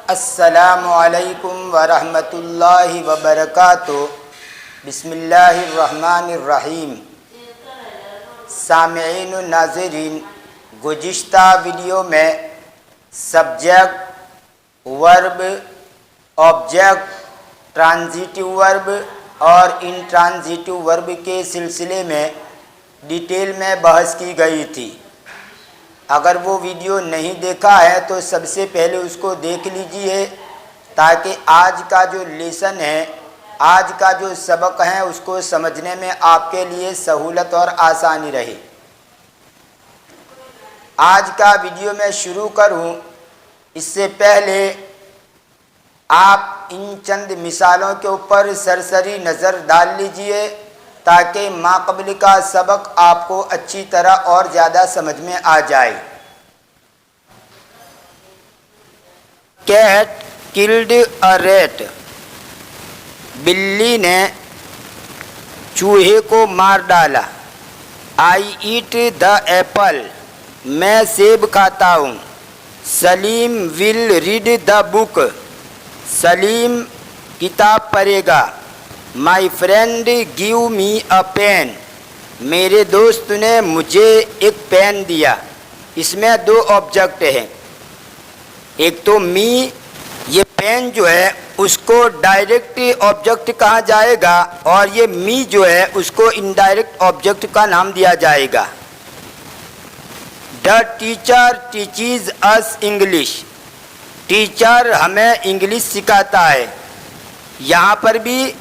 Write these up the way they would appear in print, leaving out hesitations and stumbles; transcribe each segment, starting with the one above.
अस्सलामु अलैकुम वरहमतुल्लाहि वबरकातुहू। बिस्मिल्लाहिर्रहमानिर्रहीम। सामिईन व नाज़रीन, गुज़िश्ता वीडियो में subject, verb, object, transitive verb और इंट्रांजिटिव वर्ब के सिलसिले में डिटेल में बहस की गई थी। अगर वो वीडियो नहीं देखा है तो सबसे पहले उसको देख लीजिए, ताकि आज का जो लेसन है, आज का जो सबक है, उसको समझने में आपके लिए सहूलत और आसानी रहे। आज का वीडियो मैं शुरू करूं इससे पहले आप इन चंद मिसालों के ऊपर सरसरी नज़र डाल लीजिए, ताकि माक़बल का सबक आपको अच्छी तरह और ज़्यादा समझ में आ जाए। कैट किल्ड अ रैट, बिल्ली ने चूहे को मार डाला। आई ईट द एप्पल, मैं सेब खाता हूँ। Salim will read the book, Salim किताब पढ़ेगा। My friend give me a pen, मेरे दोस्त ने मुझे एक पेन दिया। इसमें दो ऑब्जेक्ट हैं, एक तो मी, ये पेन जो है उसको डायरेक्ट ऑब्जेक्ट कहा जाएगा, और ये मी जो है उसको इनडायरेक्ट ऑब्जेक्ट का नाम दिया जाएगा। The teacher teaches us English, teacher हमें इंग्लिश सिखाता है। यहाँ पर भी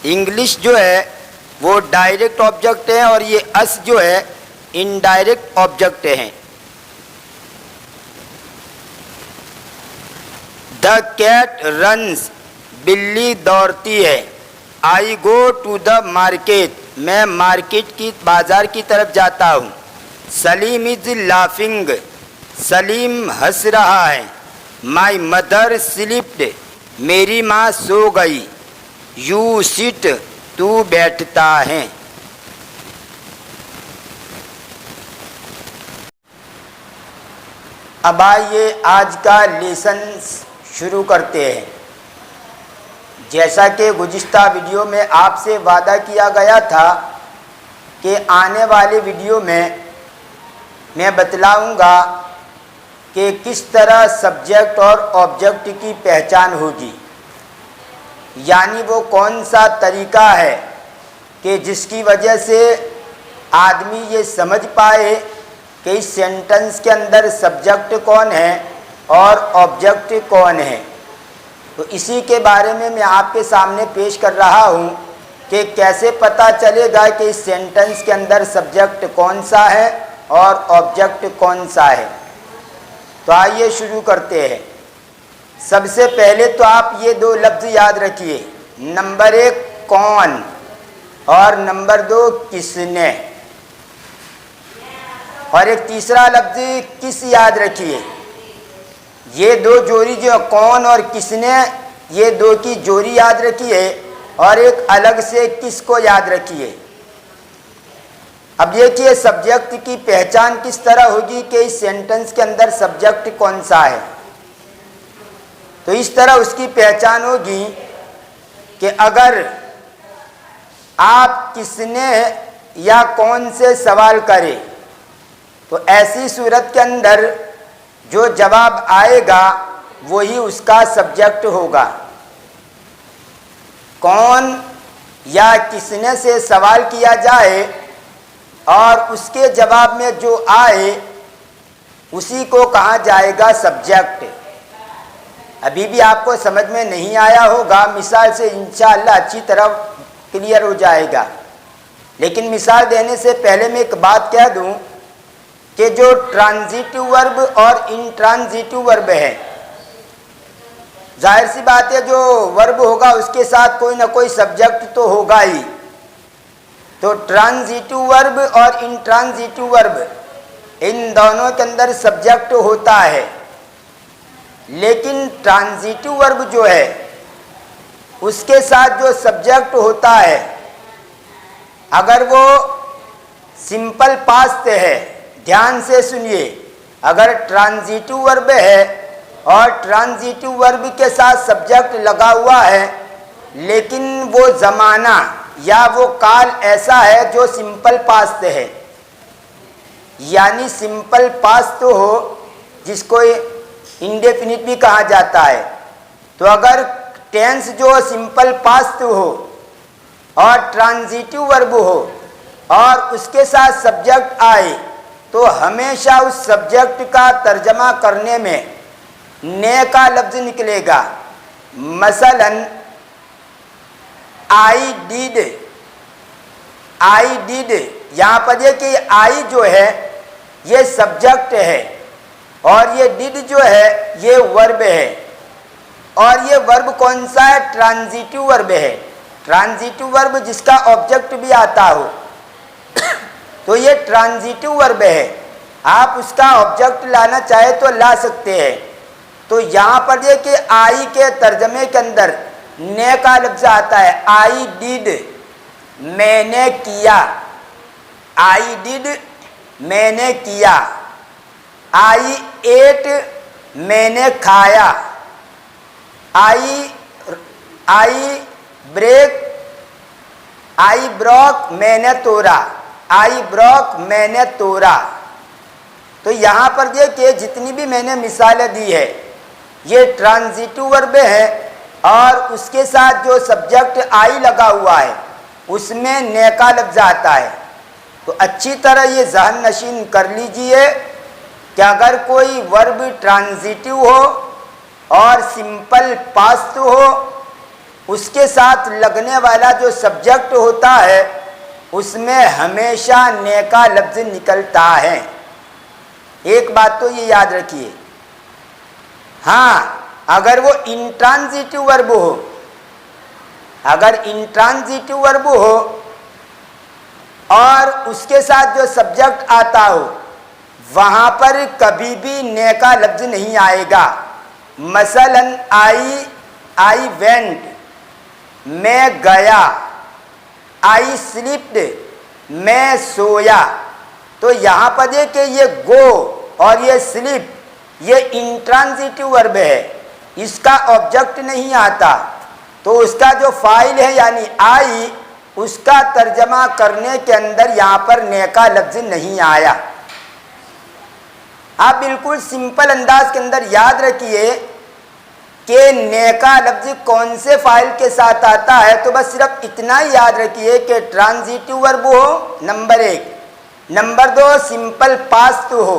इंग्लिश जो है वो डायरेक्ट ऑब्जेक्ट है और ये अस जो है इनडायरेक्ट ऑब्जेक्ट हैं। द कैट रन्स, बिल्ली दौड़ती है। आई गो टू द मार्केट, मैं मार्केट की बाजार की तरफ जाता हूँ। सलीम इज लाफिंग, सलीम हंस रहा है। माई मदर स्लिप्ड, मेरी माँ सो गई। यू सिट, तू बैठता है। अब आइए आज का लेसन शुरू करते हैं। जैसा कि गुज़िश्ता वीडियो में आपसे वादा किया गया था कि आने वाले वीडियो में मैं बतलाऊंगा कि किस तरह सब्जेक्ट और ऑब्जेक्ट की पहचान होगी, यानी वो कौन सा तरीका है कि जिसकी वजह से आदमी ये समझ पाए कि इस सेंटेंस के अंदर सब्जेक्ट कौन है और ऑब्जेक्ट कौन है। तो इसी के बारे में मैं आपके सामने पेश कर रहा हूँ कि कैसे पता चलेगा कि इस सेंटेंस के अंदर सब्जेक्ट कौन सा है और ऑब्जेक्ट कौन सा है। तो आइए शुरू करते हैं। सबसे पहले तो आप ये दो लफ्ज़ याद रखिए, नंबर एक कौन और नंबर दो किसने, और एक तीसरा लफ्ज़ किस याद रखिए। ये दो जोड़ी जो कौन और किसने, ये दो की जोड़ी याद रखिए और एक अलग से किस को याद रखिए। अब देखिए सब्जेक्ट की पहचान किस तरह होगी कि इस सेंटेंस के अंदर सब्जेक्ट कौन सा है। तो इस तरह उसकी पहचान होगी कि अगर आप किसने या कौन से सवाल करें तो ऐसी सूरत के अंदर जो जवाब आएगा वही उसका सब्जेक्ट होगा। कौन या किसने से सवाल किया जाए और उसके जवाब में जो आए उसी को कहा जाएगा सब्जेक्ट। अभी भी आपको समझ में नहीं आया होगा, मिसाल से इंशाअल्लाह अच्छी तरह क्लियर हो जाएगा। लेकिन मिसाल देने से पहले मैं एक बात कह दूं कि जो ट्रांजिटिव वर्ब और इंट्रांजिटिव वर्ब है, जाहिर सी बात है जो वर्ब होगा उसके साथ कोई ना कोई सब्जेक्ट तो होगा ही। तो ट्रांजिटिव वर्ब और इंट्रांजिटिव वर्ब इन दोनों के अंदर सब्जेक्ट होता है, लेकिन ट्रांजिटिव वर्ब जो है उसके साथ जो सब्जेक्ट होता है, अगर वो सिंपल पास्ट है, ध्यान से सुनिए, अगर ट्रांजिटिव वर्ब है और ट्रांजिटिव वर्ब के साथ सब्जेक्ट लगा हुआ है, लेकिन वो ज़माना या वो काल ऐसा है जो सिंपल पास्ट है, यानी सिंपल पास्ट तो हो जिसको इंडेफिनिट भी कहा जाता है। तो अगर टेंस जो सिंपल पास्ट हो और ट्रांजिटिव वर्ब हो और उसके साथ सब्जेक्ट आए, तो हमेशा उस सब्जेक्ट का तर्जमा करने में ने का लफ्ज निकलेगा। मसलन आई डिड, यहाँ पर देखिए आई जो है ये सब्जेक्ट है और ये डिड जो है ये वर्ब है, और ये वर्ब कौन सा है? ट्रांजिटिव वर्ब है। ट्रांजिटिव वर्ब जिसका ऑब्जेक्ट भी आता हो तो ये ट्रांजिटिव वर्ब है। आप उसका ऑब्जेक्ट लाना चाहे तो ला सकते हैं। तो यहाँ पर देखिए आई के तर्जमे के अंदर ने का लफ्ज आता है। आई डिड, मैंने किया। आई डिड, मैंने किया। आई एट, मैंने खाया। आई ब्रोक, मैंने तोड़ा। आई ब्रोक, मैंने तोड़ा। तो यहाँ पर देखिए जितनी भी मैंने मिसालें दी है ये ट्रांजिटिव वर्ब है और उसके साथ जो सब्जेक्ट आई लगा हुआ है उसमें ने का लफ्ज आता है। तो अच्छी तरह ये ज़हन नशीन कर लीजिए कि अगर कोई वर्ब ट्रांजिटिव हो और सिंपल पास्ट हो, उसके साथ लगने वाला जो सब्जेक्ट होता है उसमें हमेशा ने का लफ्ज निकलता है। एक बात तो ये याद रखिए। हाँ, अगर वो इंट्रांजिटिव वर्ब हो, अगर इंट्रांजिटिव वर्ब हो और उसके साथ जो सब्जेक्ट आता हो वहाँ पर कभी भी ने का लफ्ज नहीं आएगा। मसलन आई वेंट, मैं गया। आई स्लीप्ड, मैं सोया। तो यहाँ पर देखिए ये गो और ये स्लीप ये इंट्रांजिटिव वर्ब है, इसका ऑब्जेक्ट नहीं आता। तो उसका जो फाइल है यानी आई, उसका तर्जमा करने के अंदर यहाँ पर ने का लफ्ज नहीं आया। आप बिल्कुल सिंपल अंदाज के अंदर याद रखिए कि ने का लफ्ज कौन से फाइल के साथ आता है। तो बस सिर्फ इतना ही याद रखिए कि ट्रांजिटिव वर्ब हो नंबर 1, नंबर 2 सिंपल पास्ट हो।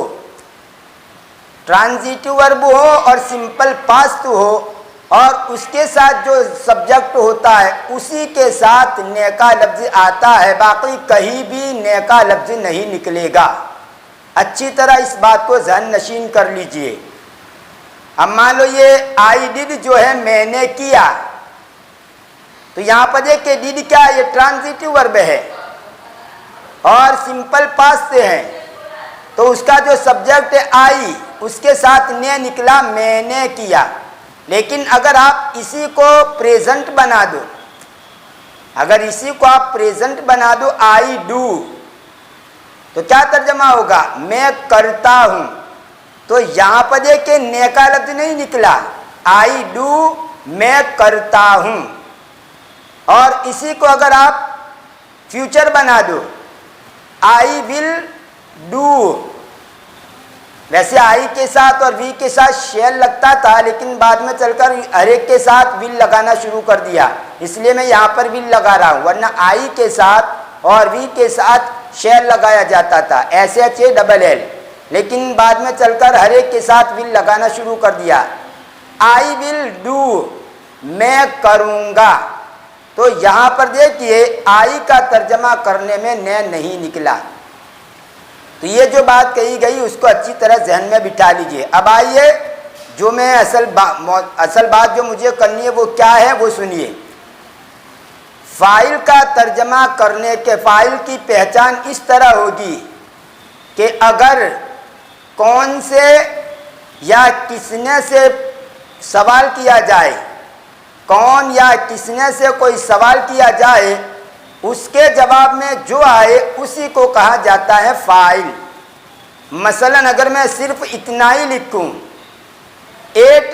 ट्रांजिटिव वर्ब हो और सिंपल पास्ट हो और उसके साथ जो सब्जेक्ट होता है उसी के साथ ने का लफ्ज आता है, बाकी कहीं भी ने का लफ्ज नहीं निकलेगा। अच्छी तरह इस बात को ज़हन नशीन कर लीजिए। अब मान लो ये आई डिड जो है मैंने किया, तो यहाँ पर देखिए डिड क्या है? ये ट्रांजिटिव वर्ब है और सिंपल पास्ट से है। तो उसका जो सब्जेक्ट है आई, उसके साथ ने निकला, मैंने किया। लेकिन अगर आप इसी को प्रेजेंट बना दो, अगर इसी को आप प्रेजेंट बना दो आई डू, तो क्या तर्जमा होगा? मैं करता हूं। तो यहां पर देखिए ने का लफ्ज नहीं निकला, आई डू, मैं करता हूं। और इसी को अगर आप फ्यूचर बना दो, आई विल डू। वैसे आई के साथ और वी के साथ शेल लगता था, लेकिन बाद में चलकर हर एक के साथ विल लगाना शुरू कर दिया, इसलिए मैं यहाँ पर विल लगा रहा हूँ। वरना आई के साथ और वी के साथ शेल लगाया जाता था, SHALL, लेकिन बाद में चलकर हर एक के साथ विल लगाना शुरू कर दिया। आई विल डू, मैं करूँगा। तो यहाँ पर देखिए आई का तर्जमा करने में ने नहीं निकला। तो ये जो बात कही गई उसको अच्छी तरह जहन में बिठा लीजिए। अब आइए जो मैं असल बात जो मुझे करनी है वो क्या है वो सुनिए। फाइल का तर्जमा करने के फाइल की पहचान इस तरह होगी कि अगर कौन से या किसने से सवाल किया जाए, कौन या किसने से कोई सवाल किया जाए, उसके जवाब में जो आए उसी को कहा जाता है फाइल। मसलन अगर मैं सिर्फ इतना ही लिखूं, 8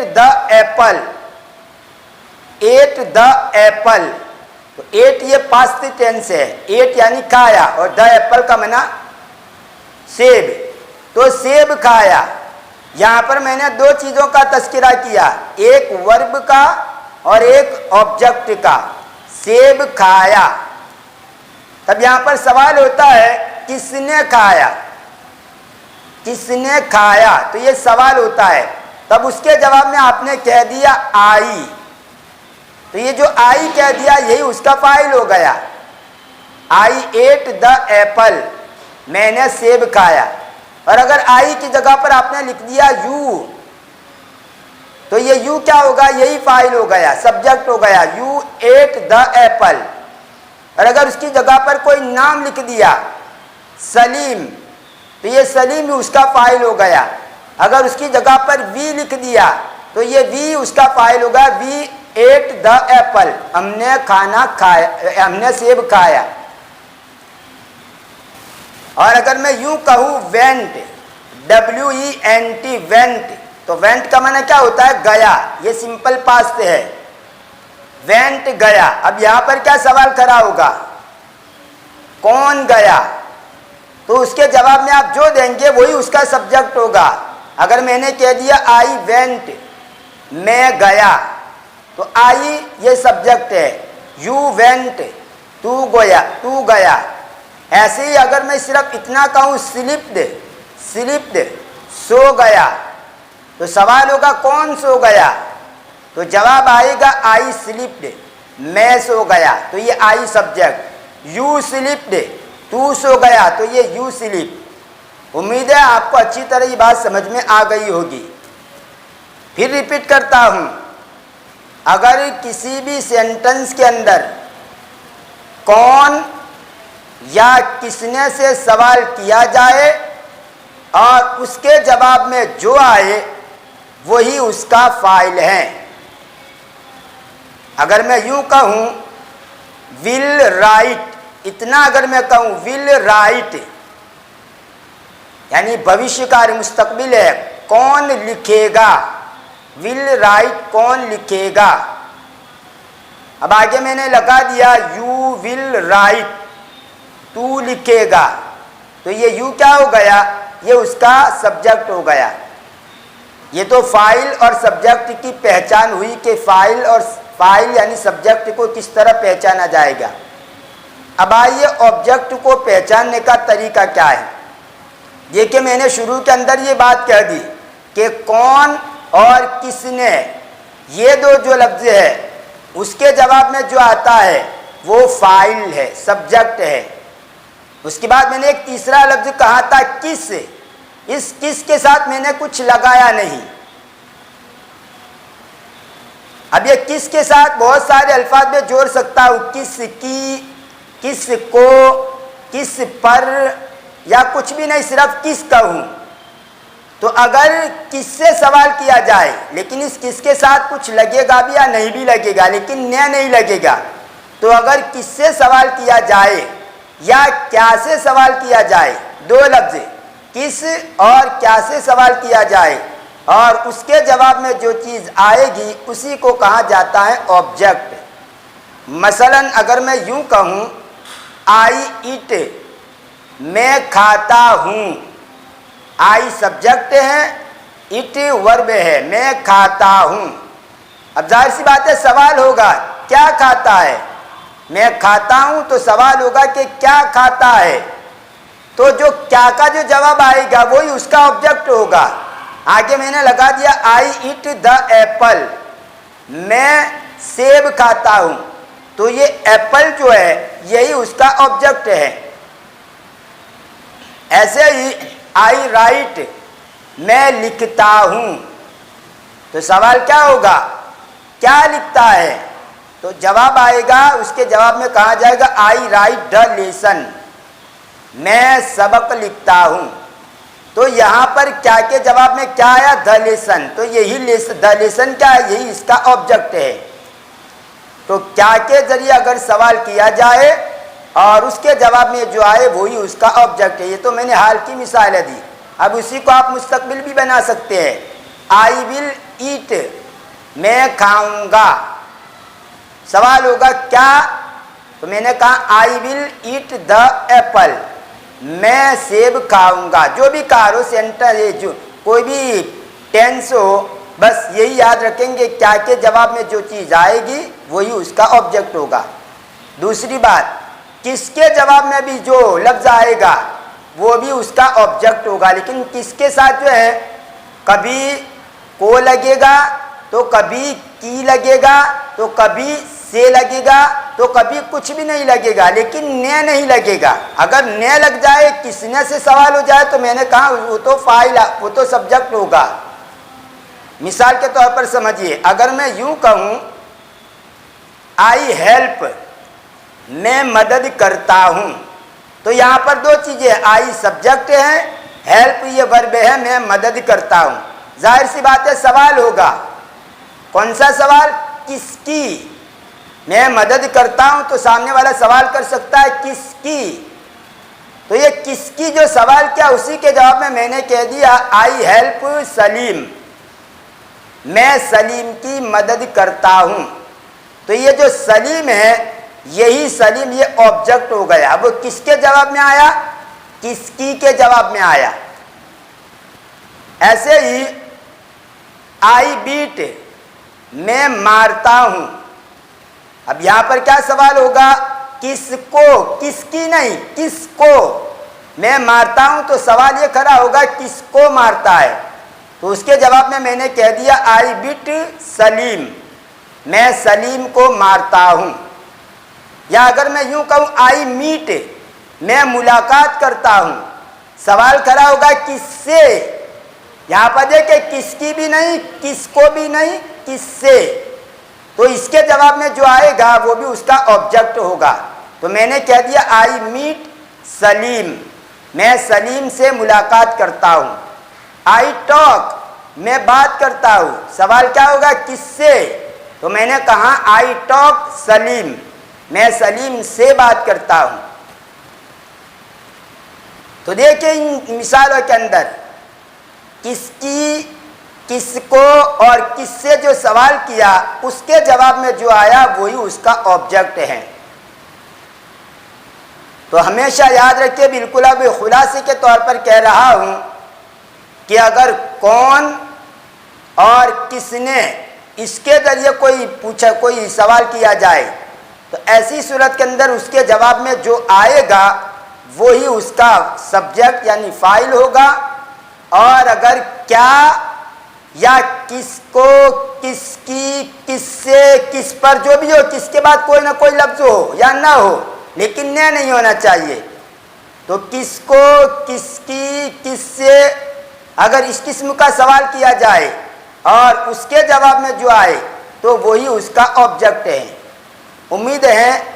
एप्पल, एट द एप्पल। तो एट ये पास्ट टेंस है, एट यानी खाया, और द एप्पल का माना सेब। तो सेब खाया। यहाँ पर मैंने दो चीज़ों का तस्करा किया, एक वर्ब का और एक ऑब्जेक्ट का। सेब खाया। तब यहाँ पर सवाल होता है किसने खाया, किसने खाया, तो ये सवाल होता है। तब उसके जवाब में आपने कह दिया आई। तो ये जो आई कह दिया यही उसका फाइल हो गया। आई एट द एप्पल, मैंने सेब खाया। और अगर आई की जगह पर आपने लिख दिया यू, तो ये यू क्या होगा, यही फाइल हो गया, सब्जेक्ट हो गया, यू एट द एप्पल। और अगर उसकी जगह पर कोई नाम लिख दिया सलीम, तो ये सलीम ही उसका फाइल हो गया। अगर उसकी जगह पर वी लिख दिया तो ये वी उसका फाइल होगा, वी एट द एप्पल, हमने खाना खाया, हमने सेब खाया। और अगर मैं यूं कहूं वेंट, WENT वेंट, तो वेंट का माने क्या होता है, गया। ये सिंपल पास्ट है, वेंट गया। अब यहां पर क्या सवाल खड़ा होगा, कौन गया, तो उसके जवाब में आप जो देंगे वही उसका सब्जेक्ट होगा। अगर मैंने कह दिया आई वेंट, मैं गया, तो आई ये सब्जेक्ट है, यू वेंट, तू गया, तू गया। ऐसे ही अगर मैं सिर्फ इतना कहूँ स्लिप्ड, स्लिप्ड, सो गया, तो सवाल होगा कौन सो गया, तो जवाब आएगा आई स्लिप्ड, मैं सो गया, तो ये आई सब्जेक्ट। यू स्लिप्ड, तू सो गया, तो ये यू स्लीप। उम्मीद है आपको अच्छी तरह ये बात समझ में आ गई होगी। फिर रिपीट करता हूं, अगर किसी भी सेंटेंस के अंदर कौन या किसने से सवाल किया जाए और उसके जवाब में जो आए वही उसका फाइल है। अगर मैं यूं कहूं विल राइट, इतना अगर मैं कहूं विल राइट, यानी भविष्यकाल मुस्तकबिल है, कौन लिखेगा, विल राइट, कौन लिखेगा। अब आगे मैंने लगा दिया यू विल राइट, तू लिखेगा, तो ये यू क्या हो गया, ये उसका सब्जेक्ट हो गया। ये तो फाइल और सब्जेक्ट की पहचान हुई कि फाइल और फाइल यानी सब्जेक्ट को किस तरह पहचाना जाएगा। अब आइए ऑब्जेक्ट को पहचानने का तरीका क्या है। देखिए मैंने शुरू के अंदर ये बात कह दी कि कौन और किसने, ये दो जो लफ्ज है उसके जवाब में जो आता है वो फाइल है, सब्जेक्ट है। उसके बाद मैंने एक तीसरा लफ्ज कहा था किस, इस किस के साथ मैंने कुछ लगाया नहीं। अब ये किस के साथ बहुत सारे अल्फाज में जोड़ सकता हूं, किस की, किस को, किस पर, या कुछ भी नहीं, सिर्फ किस कहूं। तो अगर किससे सवाल किया जाए लेकिन इस किस के साथ कुछ लगेगा भी या नहीं भी लगेगा, लेकिन नया नहीं लगेगा, तो अगर किससे सवाल किया जाए या क्या से सवाल किया जाए, दो लफ्ज किस और क्या से सवाल किया जाए और उसके जवाब में जो चीज़ आएगी उसी को कहा जाता है ऑब्जेक्ट। मसलन अगर मैं यूं कहूं आई ईट, मैं खाता हूं, आई सब्जेक्ट है, इट वर्ब है, मैं खाता हूं। अब जाहिर सी बात है सवाल होगा क्या खाता है, मैं खाता हूं, तो सवाल होगा कि क्या खाता है। तो जो क्या का जो जवाब आएगा वही उसका ऑब्जेक्ट होगा। आगे मैंने लगा दिया आई ईट द एप्पल, मैं सेब खाता हूं, तो ये एप्पल जो है यही उसका ऑब्जेक्ट है। ऐसे ही आई राइट, मैं लिखता हूं, तो सवाल क्या होगा, क्या लिखता है, तो जवाब आएगा, उसके जवाब में कहा जाएगा आई राइट द लेसन, मैं सबक लिखता हूं। तो यहां पर क्या के जवाब में क्या आया, द लेसन, तो यही द लेसन क्या है, यही इसका ऑब्जेक्ट है। तो क्या के जरिए अगर सवाल किया जाए और उसके जवाब में जो आए वही उसका ऑब्जेक्ट है। ये तो मैंने हाल की मिसाल दी, अब उसी को आप मुस्तकबिल भी बना सकते हैं। आई विल ईट, मैं खाऊंगा। सवाल होगा क्या? तो मैंने कहा I will eat the Apple, मैं सेब खाऊंगा। जो भी कार हो, सेंटर है, जो कोई भी टेंस हो, बस यही याद रखेंगे क्या के जवाब में जो चीज़ आएगी वही उसका ऑब्जेक्ट होगा। दूसरी बात, किसके जवाब में भी जो लफ्ज़ आएगा वो भी उसका ऑब्जेक्ट होगा, लेकिन किसके साथ जो है कभी को लगेगा तो कभी की लगेगा तो कभी से लगेगा तो कभी कुछ भी नहीं लगेगा, लेकिन ने नहीं लगेगा। अगर ने लग जाए, किसने से सवाल हो जाए तो मैंने कहा वो तो फाइल, वो तो सब्जेक्ट होगा। मिसाल के तौर पर समझिए, अगर मैं यूं कहूं आई हेल्प, मैं मदद करता हूं, तो यहां पर दो चीजें, आई सब्जेक्ट है, हेल्प ये वर्ब है, मैं मदद करता हूं। जाहिर सी बात है सवाल होगा। कौन सा सवाल? किसकी? मैं मदद करता हूं तो सामने वाला सवाल कर सकता है किसकी। तो ये किसकी जो सवाल किया उसी के जवाब में मैंने कह दिया आई हेल्प सलीम, मैं सलीम की मदद करता हूं। तो ये जो सलीम है, यही सलीम, ये ऑब्जेक्ट हो गया। वो किसके जवाब में आया? किसकी के जवाब में आया। ऐसे ही आई बीट, मैं मारता हूं। अब यहां पर क्या सवाल होगा? किसको? किसकी नहीं, किसको। मैं मारता हूं तो सवाल ये खड़ा होगा किसको मारता है। तो उसके जवाब में मैंने कह दिया आई बीट सलीम, मैं सलीम को मारता हूं। या अगर मैं यूं कहूं आई मीट, मैं मुलाकात करता हूं, सवाल खड़ा होगा किससे। यहां पर देखे किसकी भी नहीं, किसको भी नहीं, किससे। तो इसके जवाब में जो आएगा वो भी उसका ऑब्जेक्ट होगा। तो मैंने कह दिया आई मीट सलीम, मैं सलीम से मुलाकात करता हूं। आई टॉक, मैं बात करता हूं, सवाल क्या होगा किससे। तो मैंने कहा आई टॉक सलीम, मैं सलीम से बात करता हूं। तो देखिए इन मिसालों के अंदर किसकी, किसको और किससे जो सवाल किया उसके जवाब में जो आया वही उसका ऑब्जेक्ट है। तो हमेशा याद रखिए, बिल्कुल अब खुलासे के तौर पर कह रहा हूं कि अगर कौन और किसने इसके जरिए कोई सवाल किया जाए तो ऐसी सूरत के अंदर उसके जवाब में जो आएगा वही उसका सब्जेक्ट यानी फाइल होगा। और अगर क्या या किसको, किसकी, किससे, किस पर, जो भी हो, किसके बाद कोई ना कोई लफ्ज हो या ना हो, लेकिन ने नहीं होना चाहिए। तो किसको, किसकी, किससे, अगर इस किस्म का सवाल किया जाए और उसके जवाब में जो आए तो वही उसका ऑब्जेक्ट है। उम्मीद है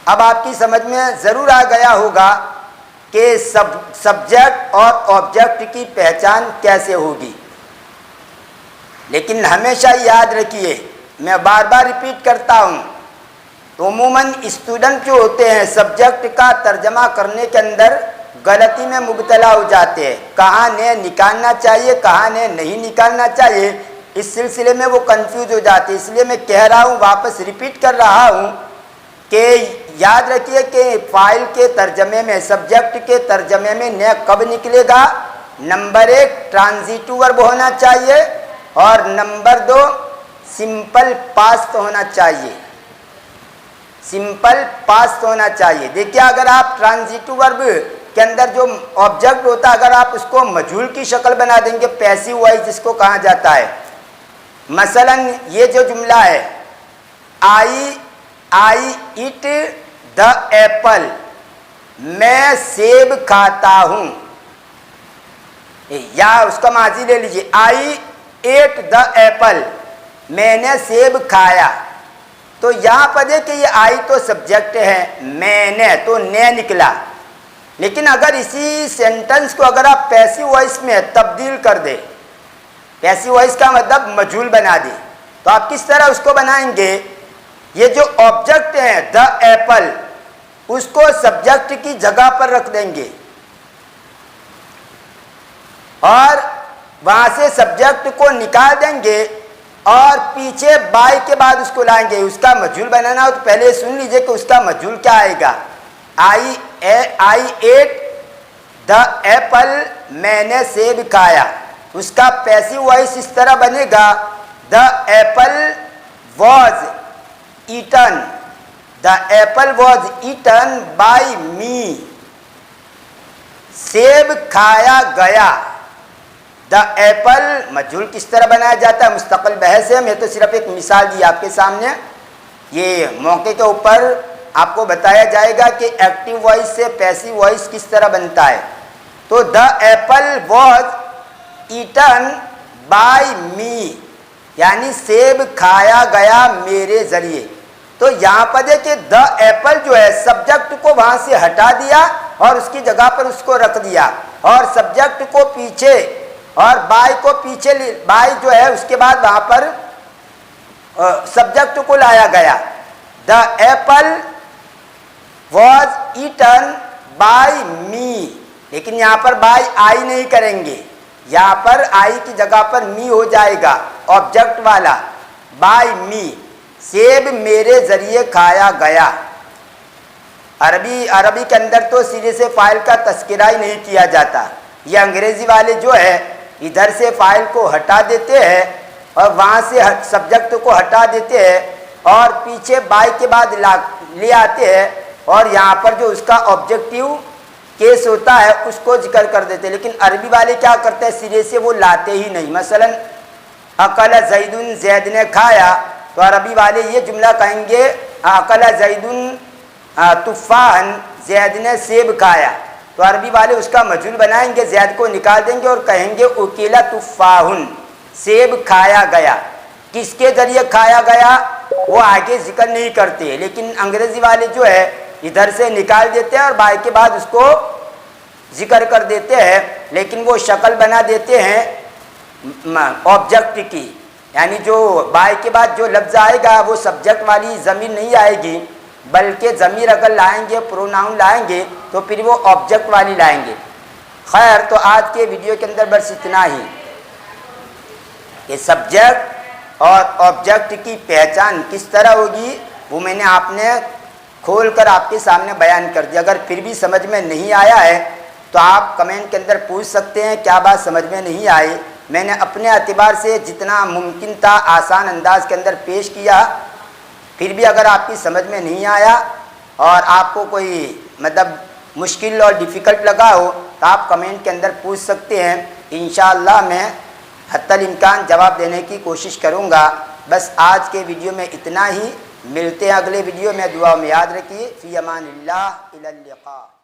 अब आपकी समझ में ज़रूर आ गया होगा कि सब्जेक्ट और ऑब्जेक्ट की पहचान कैसे होगी। लेकिन हमेशा याद रखिए, मैं बार बार रिपीट करता हूँ, तो अमूमन स्टूडेंट जो होते हैं सब्जेक्ट का तर्जमा करने के अंदर गलती में मुब्तला हो जाते हैं। कहाँ ने निकालना चाहिए, कहाँ ने नहीं निकालना चाहिए, इस सिलसिले में वो कंफ्यूज हो जाते हैं। इसलिए मैं कह रहा हूँ, वापस रिपीट कर रहा हूँ कि याद रखिए कि फाइल के तर्जमे में, सब्जेक्ट के तर्जमे में ने कब निकलेगा। नंबर 1 ट्रांजिटिव वर्ब होना चाहिए और नंबर 2 सिंपल पास्ट होना चाहिए। सिंपल पास्ट होना चाहिए। देखिए अगर आप ट्रांजिटिव वर्ब के अंदर जो ऑब्जेक्ट होता है अगर आप उसको मजहूल की शक्ल बना देंगे, पैसिव वॉइस जिसको कहा जाता है, मसलन ये जो जुमला है आई ईट द एप्पल, मैं सेब खाता हूं, या उसका माजी ले लीजिए आई एट द एप्पल, मैंने सेब खाया। तो यहां पर देखिए ये आई तो सब्जेक्ट है, मैंने तो ने निकला। लेकिन अगर इसी सेंटेंस को अगर आप पैसिव वॉइस में तब्दील कर दे, पैसिव वॉइस का मतलब मजहूल बना दे, तो आप किस तरह उसको बनाएंगे। ये जो ऑब्जेक्ट है द एप्पल, उसको सब्जेक्ट की जगह पर रख देंगे और वहां से सब्जेक्ट को निकाल देंगे और पीछे बाई के बाद उसको लाएंगे। उसका मजहूल बनाना हो तो पहले सुन लीजिए कि उसका मजहूल क्या आएगा। आई एट द एप्पल, मैंने सेब खाया। उसका पैसिव वॉइस इस तरह बनेगा, the apple was eaten, the apple was eaten by me, सेब खाया गया। द एप्पल मजहूल किस तरह बनाया जाता है मुस्तकिल बहस है, मैं तो सिर्फ एक मिसाल दी आपके सामने। ये मौके के ऊपर आपको बताया जाएगा कि एक्टिव वॉइस से पैसिव वॉइस किस तरह बनता है। तो the apple was eaten by me, यानी सेब खाया गया मेरे जरिए। तो यहाँ पर देखिए द एप्पल जो है सब्जेक्ट को वहां से हटा दिया और उसकी जगह पर उसको रख दिया, और सब्जेक्ट को पीछे और बाय को पीछे, बाय जो है उसके बाद वहां पर सब्जेक्ट को लाया गया। The apple was eaten by me, लेकिन यहाँ पर बाय आई नहीं करेंगे, यहाँ पर आई की जगह पर मी हो जाएगा ऑब्जेक्ट वाला। बाय मी, सेब मेरे जरिए खाया गया। अरबी के अंदर तो सिरे से फाइल का तस्करा ही नहीं किया जाता। ये अंग्रेजी वाले जो है इधर से फाइल को हटा देते हैं और वहाँ से सब्जेक्ट को हटा देते हैं और पीछे बाय के बाद ले आते हैं, और यहाँ पर जो उसका ऑब्जेक्टिव केस होता है उसको जिक्र कर देते हैं। लेकिन अरबी वाले क्या करते हैं, सिरे से वो लाते ही नहीं। मसलन अकल जैदुन, जैद ने खाया, तो अरबी वाले ये जुमला कहेंगे अकल जैदुन तुफ़ाहन, जैद ने सेब खाया। तो अरबी वाले उसका मजहूल बनाएंगे, जैद को निकाल देंगे और कहेंगे उकीला तुफ़ाहुन, सेब खाया गया। किसके जरिए खाया गया वो आगे जिक्र नहीं करते, लेकिन अंग्रेजी वाले जो है इधर से निकाल देते हैं और बाय के बाद उसको जिक्र कर देते हैं, लेकिन वो शक्ल बना देते हैं ऑब्जेक्ट की। यानी जो बाय के बाद जो लफ्ज़ आएगा वो सब्जेक्ट वाली ज़मीर नहीं आएगी, बल्कि ज़मीर अगर लाएंगे, प्रोनाउन लाएंगे तो फिर वो ऑब्जेक्ट वाली लाएंगे। खैर, तो आज के वीडियो के अंदर बस इतना ही कि सब्जेक्ट और ऑब्जेक्ट की पहचान किस तरह होगी वो मैंने आपने खोलकर आपके सामने बयान कर दिया। अगर फिर भी समझ में नहीं आया है तो आप कमेंट के अंदर पूछ सकते हैं क्या बात समझ में नहीं आई। मैंने अपने एतबार से जितना मुमकिन था आसान अंदाज के अंदर पेश किया। फिर भी अगर आपकी समझ में नहीं आया और आपको कोई मतलब मुश्किल और डिफ़िकल्ट लगा हो तो आप कमेंट के अंदर पूछ सकते हैं। इंशाअल्लाह मैं हत्तल इम्कान जवाब देने की कोशिश करूँगा। बस आज के वीडियो में इतना ही। मिलते हैं अगले वीडियो में। दुआ में याद रखिए। फ़ी अमानिल्लाह, इलल लिक़ा।